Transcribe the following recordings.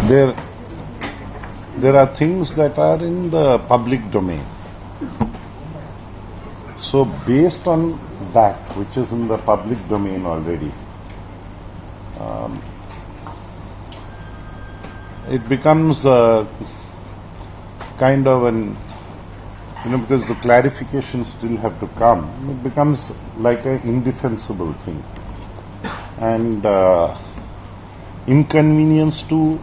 There, there are things that are in the public domain. So based on that, which is in the public domain already, it becomes kind of an, because the clarifications still have to come, it becomes like an indefensible thing and inconvenience to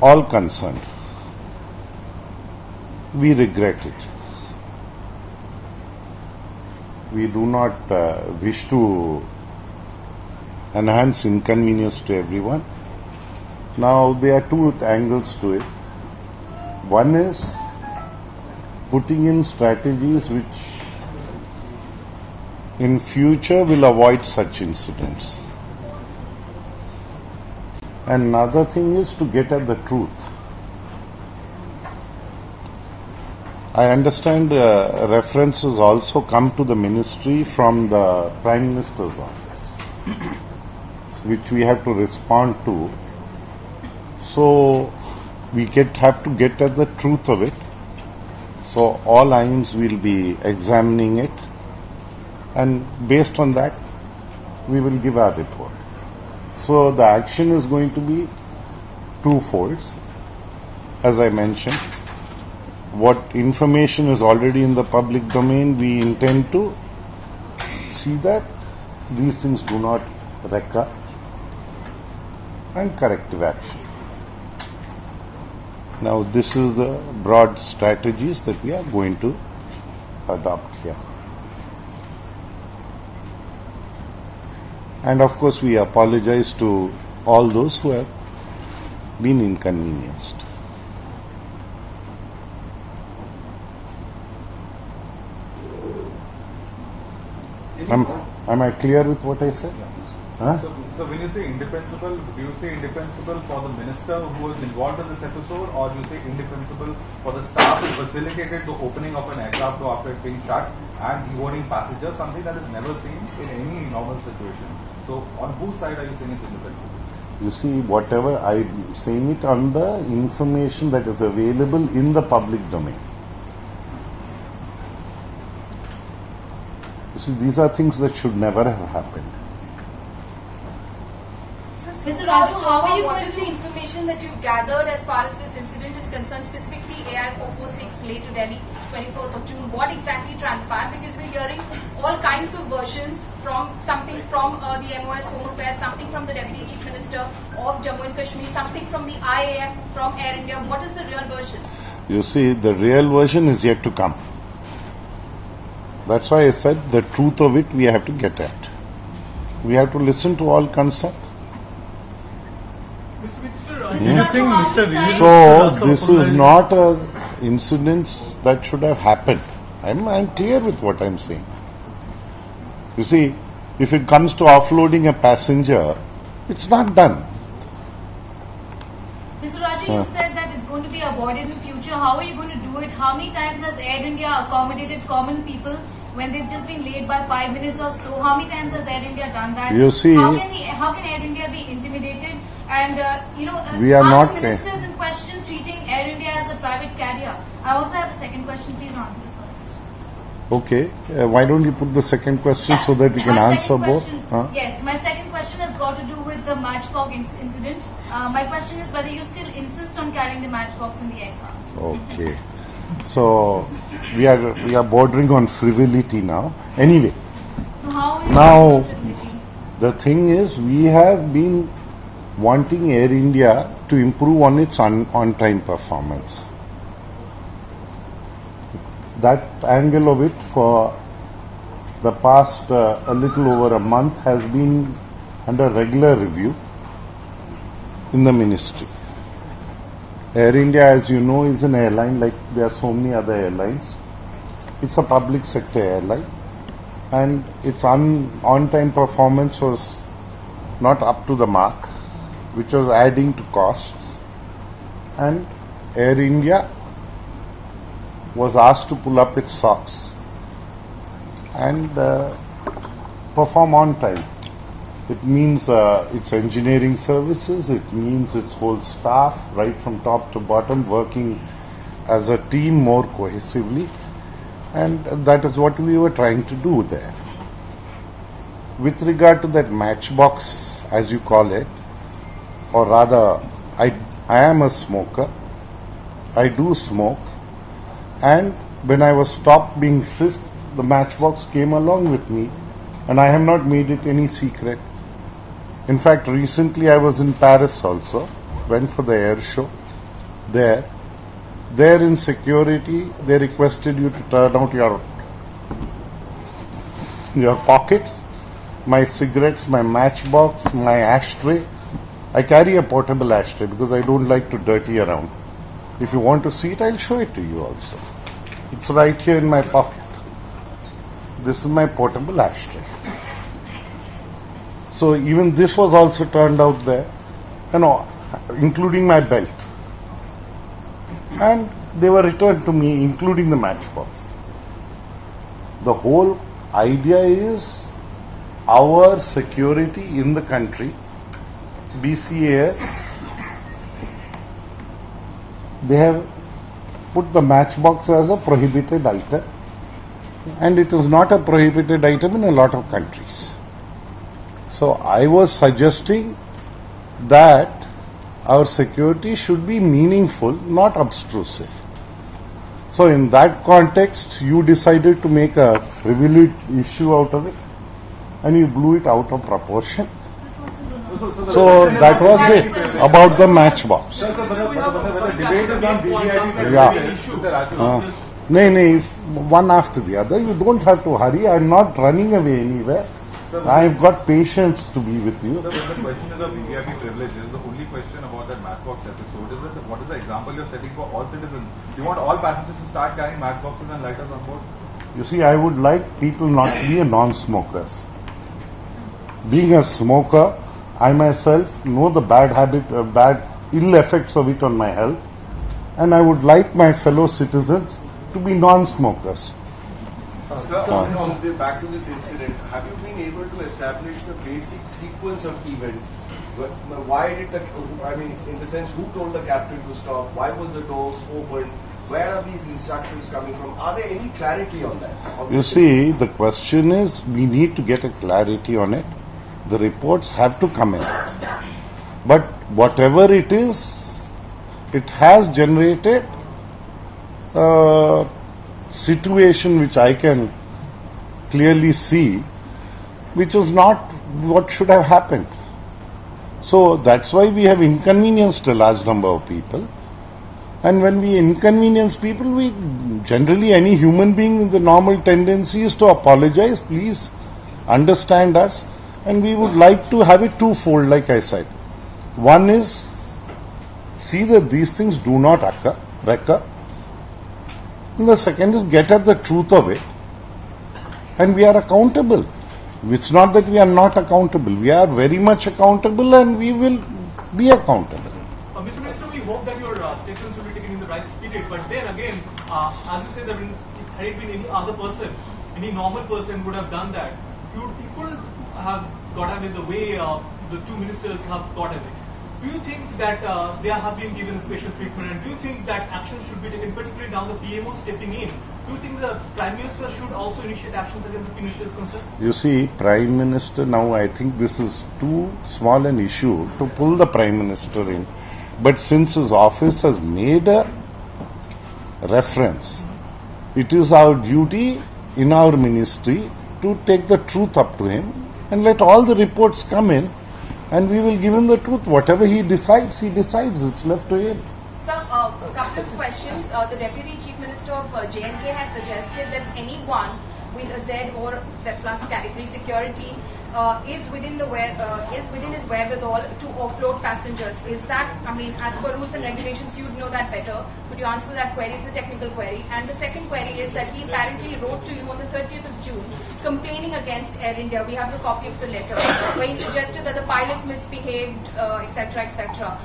all concerned. We regret it. We do not wish to enhance inconvenience to everyone. Now, there are two angles to it. One is putting in strategies which in future will avoid such incidents. Another thing is to get at the truth. I understand references also come to the ministry from the Prime Minister's office, which we have to respond to. So we have to get at the truth of it. So all eyes will be examining it, and based on that, we will give our report. So the action is going to be twofold. As I mentioned, what information is already in the public domain, we intend to see that these things do not recur, and corrective action. Now, this is the broad strategies that we are going to adopt here. And of course, we apologize to all those who have been inconvenienced. Am I clear with what I said? Huh? So when you say indefensible, do you say indefensible for the minister who was involved in this episode, or do you say indefensible for the staff who facilitated the opening of an aircraft after it being shut and deboarding passengers, something that is never seen in any normal situation? So on whose side are you saying it's indefensible? You see, whatever I'm saying it on the information that is available in the public domain. You see, these are things that should never have happened. Mr. Raju, what is the information that you've gathered as far as this incident is concerned, specifically AI 446 late to Delhi, 24th of June? What exactly transpired? Because we're hearing all kinds of versions, from something from the MOS Home Affairs, something from the Deputy Chief Minister of Jammu and Kashmir, something from the IAF, from Air India. What is the real version? You see, the real version is yet to come. That's why I said the truth of it we have to get at. We have to listen to all concerned. So this is not a incident that should have happened. I'm clear with what I'm saying. You see, if it comes to offloading a passenger, it's not done. Mr. Raju, you said that it's going to be avoided in future. How are you going to do it? How many times has Air India accommodated common people when they've just been late by 5 minutes or so? How many times has Air India done that? You see, how can Air India be intimidated? And we are not the ministers in question treating Air India as a private carrier? I also have a second question. Please answer it first. Okay. Why don't you put the second question so that we can answer both? Yes. My second question has got to do with the Matchbox incident. My question is whether you still insist on carrying the Matchbox in the aircraft. Okay. So we are bordering on frivolity now. Anyway. So how are you now the thing is, we have been wanting Air India to improve on its on-time performance. That angle of it for the past a little over a month has been under regular review in the ministry. Air India, as you know, is an airline like there are so many other airlines. It's a public sector airline, and its on-time performance was not up to the mark, which was adding to costs, and Air India was asked to pull up its socks and perform on time. It means its engineering services, it means its whole staff, right from top to bottom, working as a team more cohesively, and that is what we were trying to do there. With regard to that matchbox, as you call it, or rather, I am a smoker, I do smoke, and when I was stopped being frisked, the matchbox came along with me, and I have not made it any secret. In fact, recently I was in Paris also, went for the air show there. There in security, they requested you to turn out your pockets, my cigarettes, my matchbox, my ashtray. I carry a portable ashtray because I don't like to dirty around. If you want to see it, I'll show it to you also. It's right here in my pocket. This is my portable ashtray. So even this was also turned out there, including my belt. And they were returned to me, including the matchbox. The whole idea is our security in the country, BCAS, they have put the matchbox as a prohibited item, and it is not a prohibited item in a lot of countries. So I was suggesting that our security should be meaningful, not obtrusive. So in that context, you decided to make a frivolous issue out of it, and you blew it out of proportion. So that was it about the matchbox. Sir, but the debate is on VVIP Yeah. privileges. Sir, Raju. No, one after the other. You don't have to hurry. I'm not running away anywhere. I've got patience to be with you. Sir, when the question is of VVIP privileges, the only question about that Matchbox episode is that what is the example you're setting for all citizens? Do you want all passengers to start carrying matchboxes and lighters on board? You see, I would like people not to be a non-smokers. Being a smoker, I myself know the bad habit, ill effects of it on my health, and I would like my fellow citizens to be non-smokers. Sir, back to this incident, have you been able to establish the basic sequence of events? Why did in the sense, who told the captain to stop? Why was the doors opened? Where are these instructions coming from? Are there any clarity on that? You see, the question is, we need to get a clarity on it. The reports have to come in. But whatever it is, it has generated a situation which I can clearly see, which is not what should have happened. So that's why we have inconvenienced a large number of people. And when we inconvenience people, we generally, any human being, the normal tendency is to apologize. Please understand us. And we would like to have it twofold, like I said. One is, see that these things do not recur. And the second is, get at the truth of it. And we are accountable. It's not that we are not accountable. We are very much accountable, and we will be accountable. Mr. Minister, we hope that your statements will be taken in the right spirit. But then again, as you say, that had it been any other person, any normal person would have done that. People have got away the way the two ministers have got away. Do you think that they have been given special treatment, and do you think that action should be taken, particularly now the PMO stepping in? Do you think the Prime Minister should also initiate actions against the Minister's concern? You see, Prime Minister, now I think this is too small an issue to pull the Prime Minister in. But since his office has made a reference, it is our duty in our ministry to take the truth up to him and let all the reports come in, and we will give him the truth. Whatever he decides. It's left to him. Sir, a couple of questions. The Deputy Chief Minister of J&K has suggested that anyone with a Z or Z plus category security is within his wherewithal to offload passengers. Is that, as per rules and regulations, you'd know that better. Could you answer that query? It's a technical query. And the second query is that he apparently wrote to you on the 30th of June complaining against Air India. We have the copy of the letter where he suggested that the pilot misbehaved, etc., etc.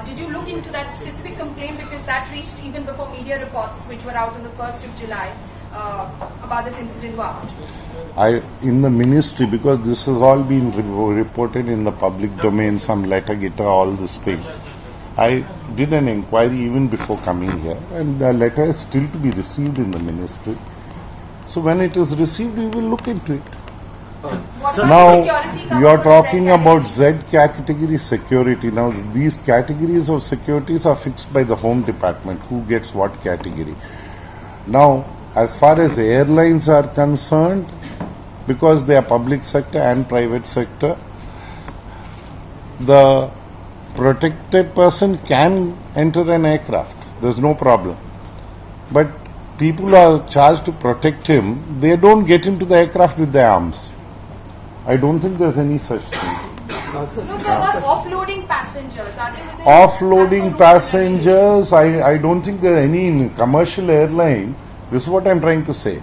Did you look into that specific complaint, because that reached even before media reports which were out on the 1st of July? about this incident were out? In the ministry, because this has all been reported in the public domain, some letter, all this thing. I did an inquiry even before coming here, and the letter is still to be received in the ministry. So when it is received, we will look into it. What about Now, security cover you are for talking Z about Z category security. Now, these categories of securities are fixed by the Home Department, who gets what category. Now, as far as airlines are concerned, because they are public sector and private sector, the protected person can enter an aircraft. There's no problem. But people are charged to protect him. They don't get into the aircraft with their arms. I don't think there's any such thing. No, sir, about offloading passengers. Are they within Offloading passengers, I don't think there are any in commercial airline. This is what I'm trying to say.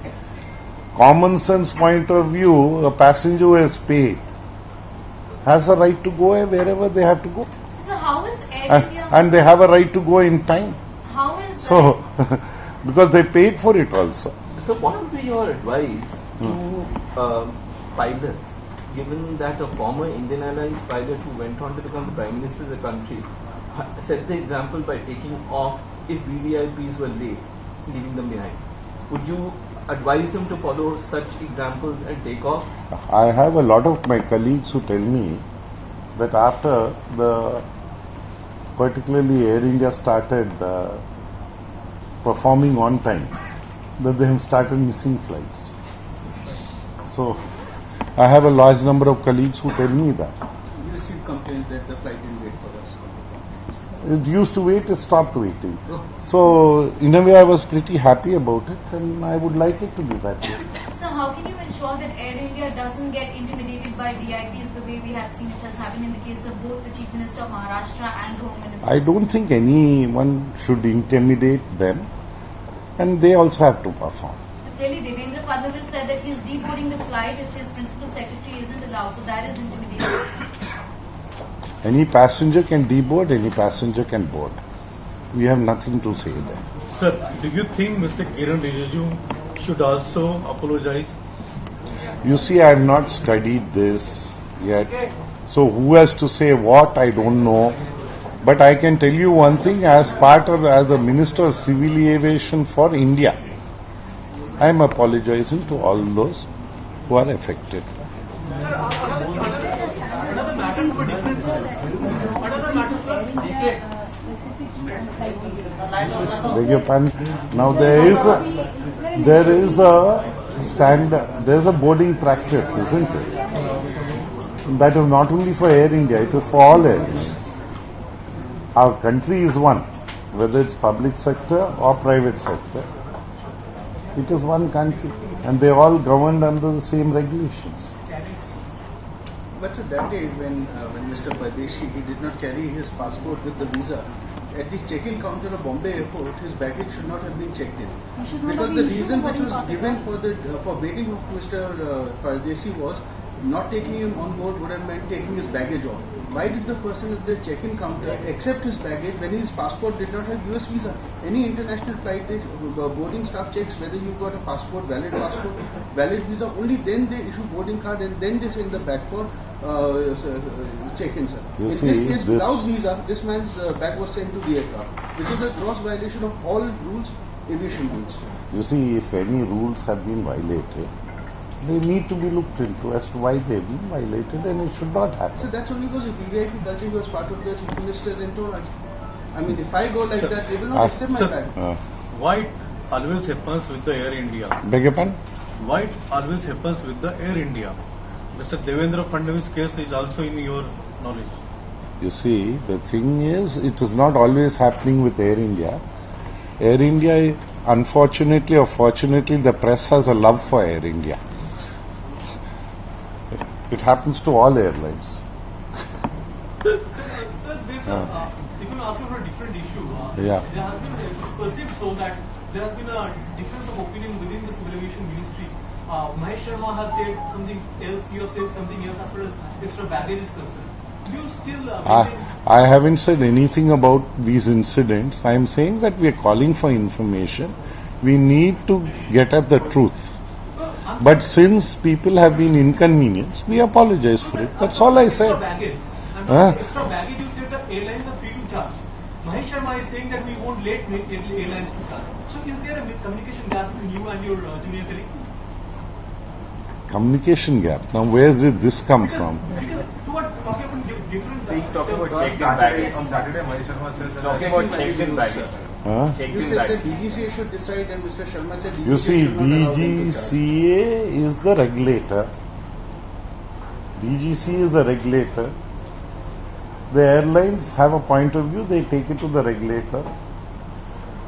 Common sense point of view, a passenger who has paid has a right to go wherever they have to go. So how is Air India? And they have a right to go in time. How is So, because they paid for it also. So what would be your advice to pilots, given that a former Indian Airlines pilot who went on to become the Prime Minister of the country set the example by taking off if VVIPs were late, leaving them behind? Would you advise him to follow such examples and take off? I have a lot of my colleagues who tell me that after particularly Air India started performing on time, that they have started missing flights. So, I have a large number of colleagues who tell me that. You received complaints that the flight didn't wait for us. It used to wait, it stopped waiting. So, in a way, I was pretty happy about it, and I would like it to be that way. So how can you ensure that Air India doesn't get intimidated by VIPs the way we have seen it has happened in the case of both the Chief Minister of Maharashtra and the Home Minister? I don't think anyone should intimidate them, and they also have to perform. Clearly, Devendra Fadnavis said that he's deboarding the flight if his principal secretary isn't allowed, so that is intimidation. Any passenger can deboard, any passenger can board. We have nothing to say there. Sir, do you think Mr. Kiren Rijiju should also apologize? You see, I have not studied this yet. So who has to say what, I don't know. But I can tell you one thing, as a Minister of Civil Aviation for India, I am apologizing to all those who are affected. Another matter for different. Another matter, sir. Beg your pardon. Now there is a standard, there is a boarding practice, isn't it? That is not only for Air India, it is for all airlines. Our country is one, whether it's public sector or private sector. It is one country, and they all governed under the same regulations. But so that day when Mr. Pardeshi, he did not carry his passport with the visa, at the check-in counter of Bombay Airport, his baggage should not have been checked in. Because the reason which was given for waiting of Mr. Pardeshi was not taking him on board would have meant taking his baggage off. Why did the person at the check-in counter accept his baggage when his passport did not have US visa? Any international flight, boarding staff checks whether you've got a passport, valid visa, only then they issue boarding card and then they send the back for check-in, sir. In this case, without visa, this man's bag was sent to the aircraft, which is a gross violation of all rules, aviation rules. You see, if any rules have been violated, they need to be looked into as to why they have been violated, and it should not happen. So that's only because if VVIP culture was part of the Chief Minister's entourage. I mean, if I go like that, they will not accept my bag. Why it always happens with the Air India? Beg your pardon? Why it always happens with the Air India? Mr. Devendra Fadnavis case is also in your knowledge. You see, the thing is, it is not always happening with Air India. Air India, unfortunately or fortunately, the press has a love for Air India. It happens to all airlines. Sir, if you ask you for a different issue, there has been perceived so that there has been a difference of opinion within the Civil Aviation Ministry. Mahesh Sharma has said something else, you have said something else as far as extra baggage is concerned. Do you still I haven't said anything about these incidents. I am saying that we are calling for information. We need to get at the truth. But since people have been inconvenienced, we apologize for it. That's all I said. Extra baggage, you said the airlines are free to charge. Mahesh Sharma is saying that we won't let airlines to charge. So is there a communication gap between you and your junior colleague? Communication gap. Now, where did this come from? Because you are talking about different... He's talking about checked-in baggage. On Saturday, Mahesh Sharma says that talking about checked-in baggage. You said that DGCA should decide, and Mr. Sharma said DGCA You see, should not allow them to charge. DGCA is the regulator. DGCA is the regulator. The airlines have a point of view, they take it to the regulator.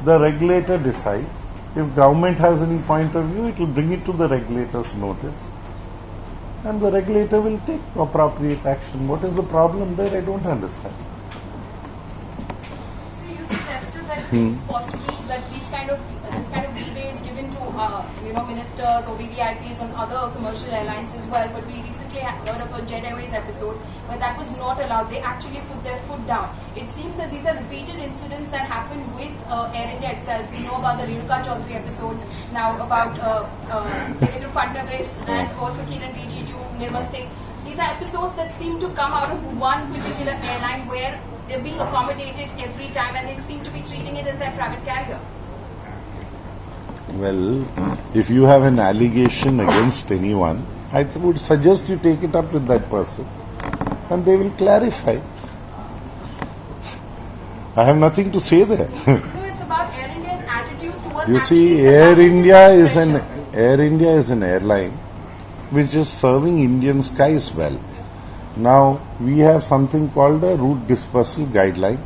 The regulator decides. If government has any point of view, it will bring it to the regulator's notice. And the regulator will take appropriate action. What is the problem there? I don't understand. So you suggested that it's possible that this kind of leeway is given to ministers or VVIPs on other commercial airlines as well. But we recently heard of a Jet Airways episode where that was not allowed. They actually put their foot down. It seems that these are repeated incidents that happen with Air India itself. We know about the Renuka Chaudhary episode, now about Devendra Fadnavis and also Kiren Rijiju, Nirmal Singh. These are episodes that seem to come out of one particular airline where they're being accommodated every time and they seem to be treating it as their private carrier. Well, if you have an allegation against anyone, I would suggest you take it up with that person and they will clarify. I have nothing to say there. No, it's about Air India's attitude towards You actually see, surviving Air India is an airline which is serving Indian skies well. Now, we have something called a route dispersal guideline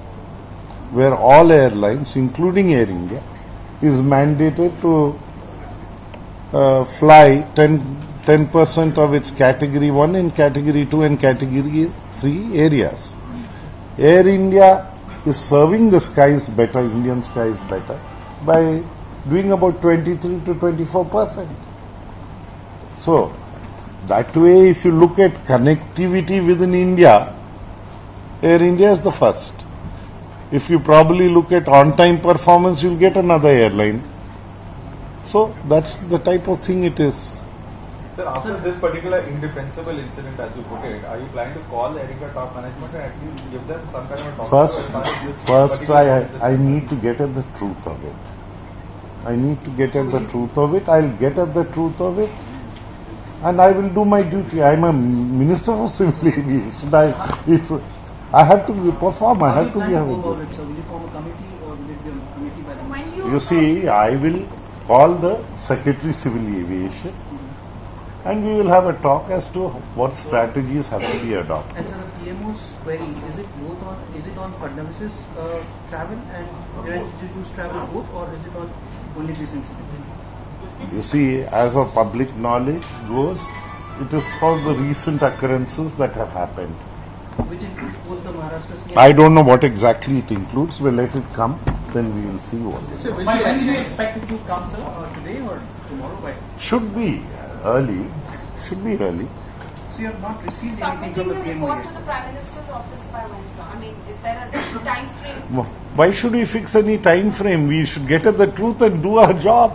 where all airlines, including Air India, is mandated to fly 10% of its category 1 and category 2 and category 3 areas. Air India is serving the skies better, Indian skies better, by doing about 23 to 24%. So, that way if you look at connectivity within India, Air India is the first. If you probably look at on-time performance, you'll get another airline. So, that's the type of thing it is. Sir, after this particular indefensible incident, as you put it, are you planning to call Air India top management and at least give them some kind of a talk? First, I need to get at the truth of it. I'll get at the truth of it and I will do my duty. I'm a Minister for Civil Aviation. I have to perform. I have to be able to. You see, I will call the Secretary Civil Aviation and we will have a talk as to what strategies have to be adopted. And so the PMO's query, is it on Fadnavis's travel and Kiren Rijiju's travel both, or is it on only this incident? You see, as of public knowledge goes, it is for the recent occurrences that have happened. Which includes both the Maharashtra CM. I don't know what exactly it includes. We'll let it come, then we will see what. By when do you expect it to come, sir? Today or tomorrow? Should be early. So you have not received anything Submitting from the the PMO report yet? to the Prime Minister's office by when, sir? I mean, is there a time frame? Why should we fix any time frame? We should get at the truth and do our job.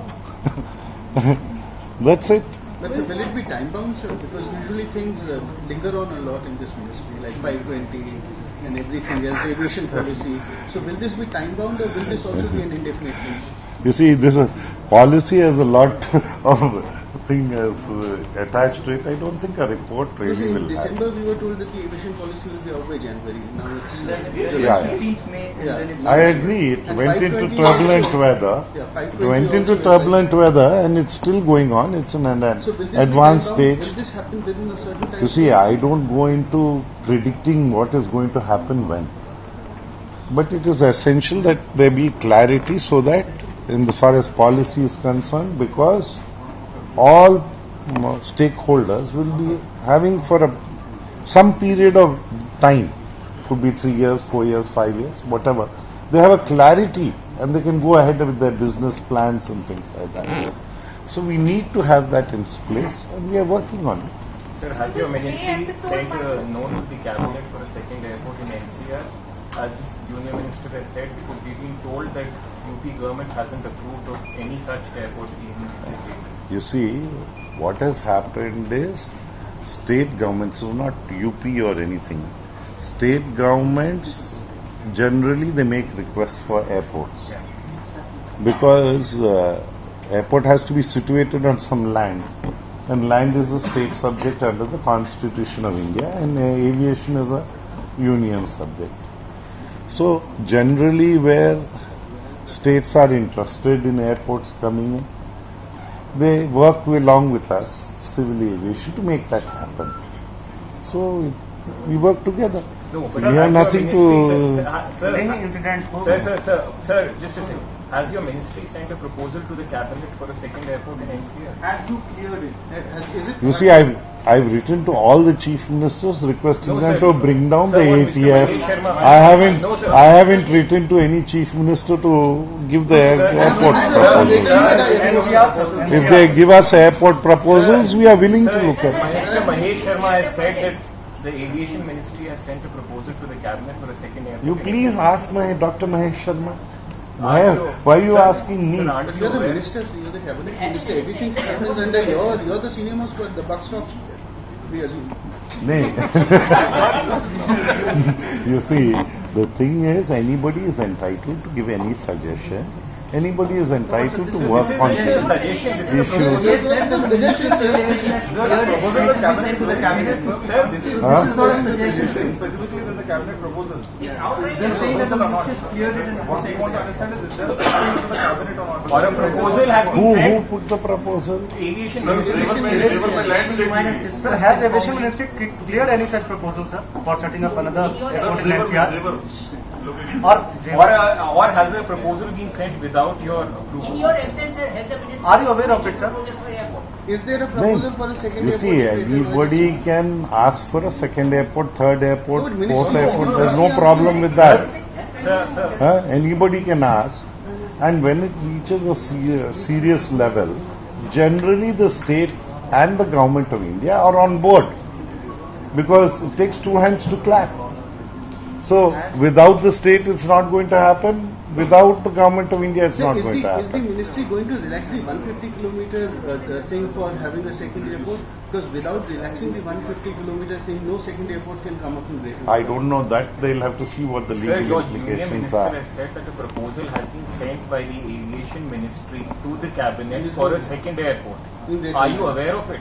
That's it. But will it be time bound, sir? Because usually things linger on a lot in this ministry, like 520 and everything else, aviation policy. So will this be time bound or will this also be an indefinite thing? You see, this policy has a lot of thing attached to it. I don't think a report really Because in will December have. we were told that the aviation policy will be out by January. Now it's Yeah. 15th May, and Yeah. then it I agree. It And went into 520 turbulent also- weather. Yeah, 520 It went into also is turbulent weather and it's still going on. It's in an So will this be advanced time bound? stage. Will this happen within a certain time? You see, I don't go into predicting what is going to happen when. But it is essential that there be clarity so that, as far as policy is concerned, because all stakeholders will be having for some period of time, could be 3 years, 4 years, 5 years, whatever. They have a clarity and they can go ahead with their business plans and things like that. So we need to have that in place and we are working on it. Sir, So has your this ministry episode sent might a just- note to the cabinet for a second airport in NCR? as this Union Minister has said, because we've been told that UP government hasn't approved of any such airport in the state. You see, what has happened is state governments, so not UP or anything, state governments generally they make requests for airports because airport has to be situated on some land, and land is a state subject under the Constitution of India, and aviation is a union subject. So generally where states are interested in airports coming in, they work along with us, civil aviation, to make that happen. So we work together. No, but we have nothing to... Sir, just a second. Has your ministry sent a proposal to the cabinet for a second airport in NCR? Have you cleared it? Is it You see, I've written to all the chief ministers requesting them to bring down the ATF. I haven't written to any chief minister to give the airport proposals. If they give us airport proposals, we are willing to look at it. Minister Mahesh Sharma has said that the aviation ministry has sent a proposal to the cabinet for a second airport. You please ask Dr. Mahesh Sharma. Why are you asking me? You're the minister, you're the cabinet minister. Everything happens under you're the senior most, but the buck stops here. We assume. You see, the thing is, anybody is entitled to give any suggestion. Anybody is entitled to work on issues. This is not a suggestion. Specifically in the cabinet proposal. They're saying that the minister has cleared it and What I want to understand is there a proposal to the cabinet or not? Or a proposal has been Who sent. put the proposal? Aviation Sir, has the aviation ministry cleared any such proposal, sir, for setting up another airport in NCR? Or has a proposal been sent without your approval? In your absence, sir, has the minister... Are you aware of it, sir? Is there a proposal for a second You airport? see, anybody can ask for a second airport, third airport, No, fourth ministry airport. also There's no asking problem for with that. Sir. Anybody can ask. And when it reaches a serious level, generally the state and the government of India are on board. Because it takes two hands to clap. So, without the state, it's not going to happen. Without the government of India, it's not going to Is the happen. ministry going to relax the 150-kilometer thing for having a second airport? Because without relaxing the 150-kilometer thing, no second airport can come up in Greater. I don't know that. They'll have to see what the Sir, legal your Union implications Minister are. has said that a proposal has been sent by the Aviation Ministry to the cabinet for a second airport. Are you aware of it?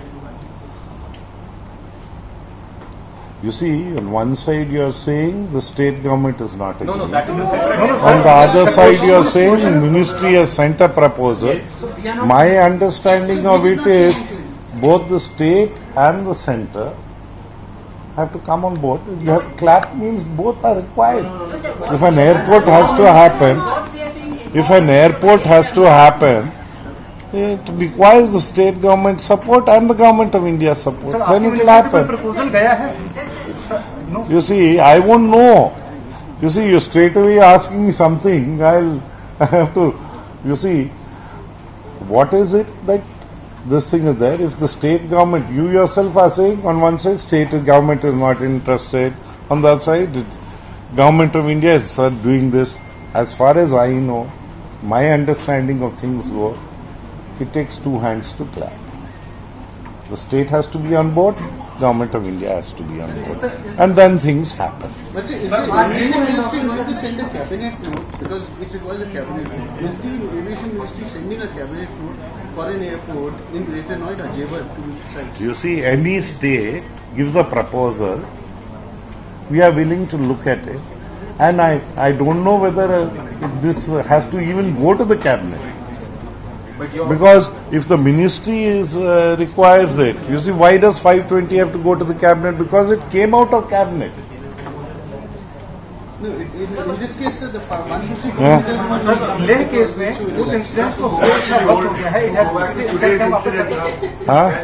You see, on one side you are saying the state government is not agreeing. No, that is a separate. On the other side you are saying the ministry has sent a proposal. My understanding of it is both the state and the centre have to come on board. You have clap means both are required. If an airport has to happen, it requires the state government support and the government of India support. Then it will happen. You see, I won't know. You see, you're straight away asking me something. I have to. You see, what is it that this thing is there? If the state government, you yourself are saying on one side, state government is not interested. On the other side, government of India is doing this. As far as I know, my understanding of things go, it takes two hands to clap. The state has to be on board, government of India has to be on board. And then things happen. But is the aviation ministry going to send a cabinet note, because it was a cabinet note, is the aviation ministry sending a cabinet note for an airport in Greater Noida, Jewar, to be precise? You see, any state gives a proposal, we are willing to look at it. And I don't know whether this has to even go to the cabinet. Because if the ministry requires it, you see, why does 520 have to go to the cabinet? Because it came out of cabinet. No, in this case, the 150 Leh case में उस incident को हो गया है. It has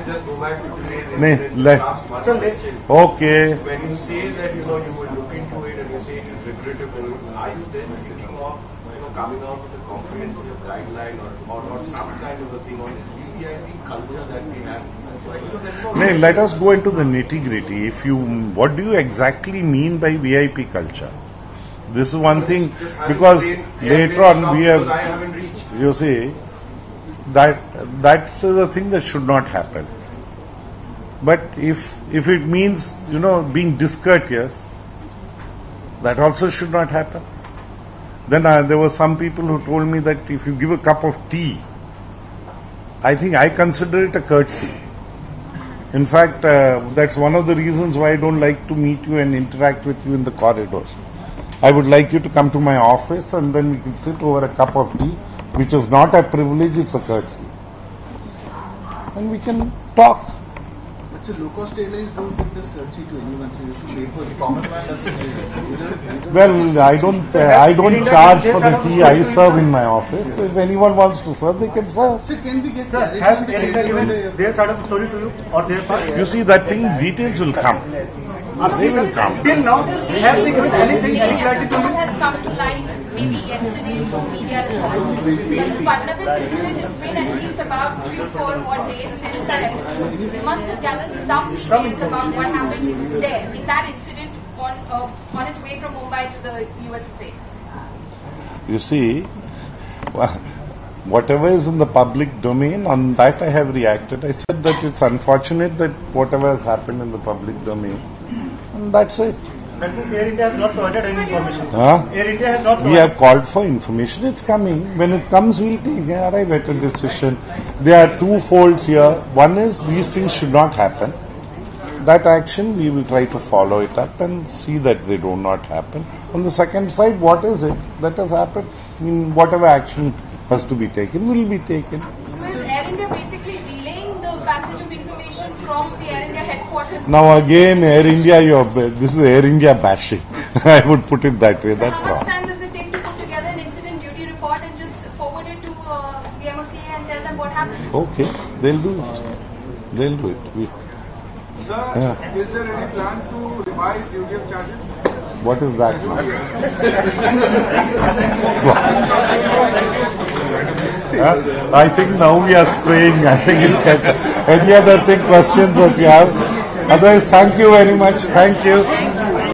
Just go back to today's नहीं, incident last month. Okay. When you say that you will look into it and you say it is regrettable, are you then thinking of coming out with a comprehensive guideline or some kind of a thing on this VVIP culture that we have? Let us go into the nitty-gritty. What do you exactly mean by VIP culture? This is one thing, Just having because train- later airplane on we stop have, because I haven't reached. you see, that's the thing that should not happen. But if it means, being discourteous, that also should not happen. Then there were some people who told me that if you give a cup of tea, I think I consider it a courtesy. In fact, that's one of the reasons why I don't like to meet you and interact with you in the corridors. I would like you to come to my office and then we can sit over a cup of tea, which is not a privilege, it's a courtesy. And we can talk. But so low-cost airlines don't give this courtesy to anyone, so you should pay for it. Well, I don't charge for the tea I serve in my office. If anyone wants to serve, they can serve. Sir, can we get Sir, has Air India given their side of the story to you or their part? You see, that thing, details will come. They will come. Till now, have they given anything, any clarity to What you? has come to light maybe yesterday through media reports. But the Fadnavis incident, it's been at least about 3-4 more days since that episode. They must have gathered some details about what happened there in that incident on its way from Mumbai to the US of A. You see, whatever is in the public domain, on that I have reacted. I said that it's unfortunate that whatever has happened in the public domain, and that's it. That means Air India has not provided any information. Huh? Air India has not We provided. have called for information, it's coming. When it comes, we'll arrive at a decision. There are two folds here. One is, these things should not happen. That action, we will try to follow it up and see that they do not happen. On the second side, what is it that has happened? I mean, whatever action has to be taken will be taken. So is Air India basically delaying the passage of information from the Air India headquarters? Now again, Air India, this is Air India bashing. I would put it that way. That's How much wrong. time does it take to put together an incident duty report and just forward it to the MOC and tell them what happened? Okay, they'll do it. They'll do it. Sir, is there any plan to revise duty of charges? What is that? I think now we are straying. I think it's better. Any other questions that you have? Otherwise, thank you very much. Thank you.